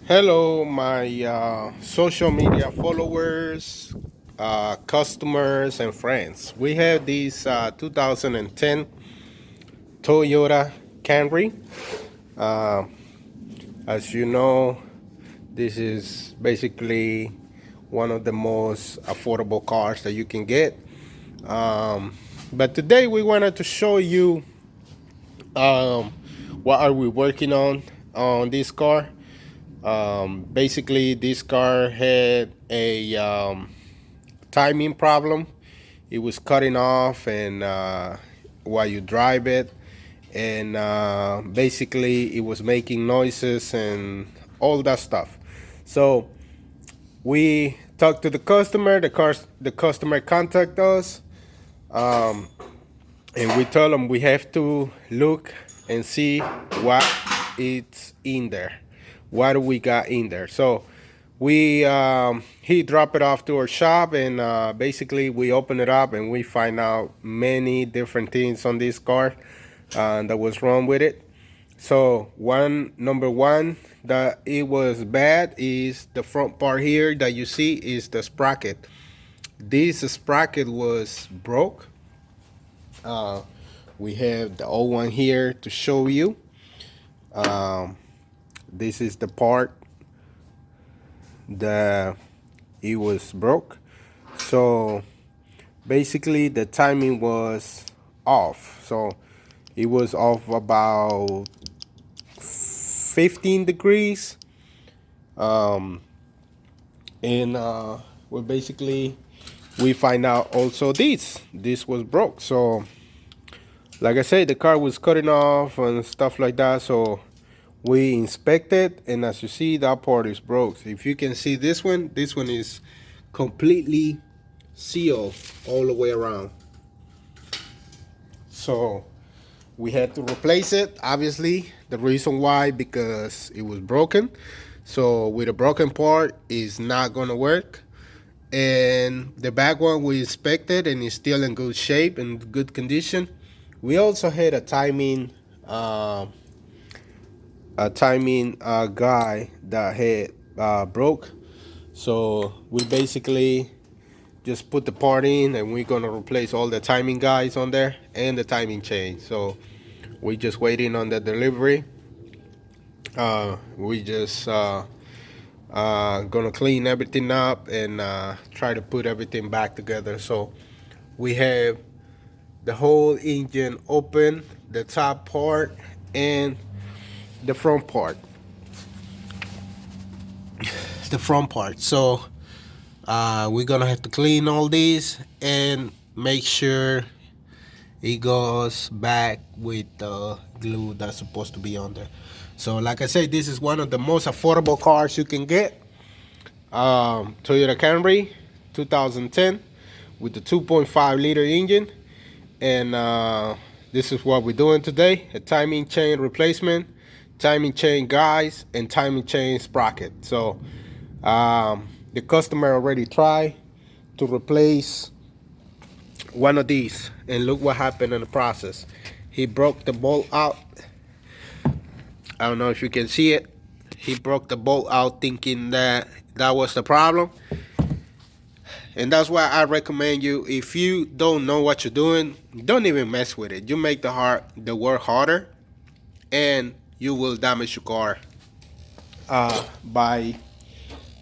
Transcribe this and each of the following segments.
Hello, my social media followers, customers, and friends. We have this 2010 Toyota Camry. Uh, as you know, this is basically one of the most affordable cars that you can get. But today we wanted to show you um, what are we working on this car. Basically, this car had a timing problem. It was cutting off, and while you drive it, and basically it was making noises and all that stuff. So we talked to the customer. The customer contact us, and we told them we have to look and see what it's in there, what we got in there. So we he dropped it off to our shop, and basically we open it up and we find out many different things on this car that was wrong with it. So number one that it was bad is the front part here that you see is the sprocket. This sprocket was broke. uh, we have the old one here to show you. um, this is the part that it was broke. So basically the timing was off. So it was off about 15 degrees. um, and well, basically we find out also this was broke. So like I said, the car was cutting off and stuff like that. So we inspected, and as you see, that part is broke. If you can see this one is completely sealed all the way around. So we had to replace it. Obviously, the reason why, because it was broken. So with a broken part, it's not gonna work. And the back one we inspected, and it's still in good shape and good condition. We also had a timing guy that had broke. So we basically just put the part in, and we're gonna replace all the timing guys on there and the timing chain. So we just waiting on the delivery. We just gonna clean everything up and try to put everything back together. So we have the whole engine open, the top part and the front part. So we're gonna have to clean all these and make sure it goes back with the glue that's supposed to be on there. So like I said, this is one of the most affordable cars you can get. Toyota Camry 2010 with the 2.5 liter engine. And this is what we're doing today: a timing chain replacement, timing chain guys, and timing chain sprocket. So the customer already tried to replace one of these, and look what happened in the process. He broke the bolt out. I don't know if you can see it. He broke the bolt out thinking that that was the problem. And that's why I recommend you, if you don't know what you're doing, don't even mess with it. You make the work harder, and you will damage your car by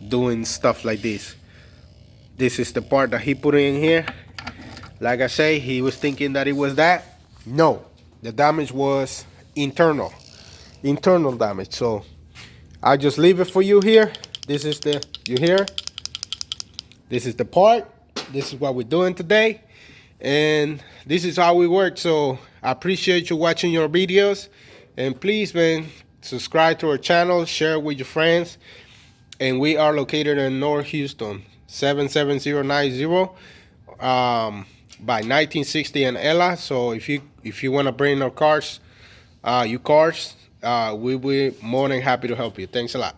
doing stuff like this. This is the part that he put in here. Like I say, he was thinking that it was that. No, the damage was internal damage. So I just leave it for you here. This is this is the part. This is what we're doing today, and this is how we work. So I appreciate you watching your videos, and please, man, subscribe to our channel, share it with your friends. And we are located in North Houston, 77090, by 1960 and Ella. So if you want to bring our cars, we will be more than happy to help you. Thanks a lot.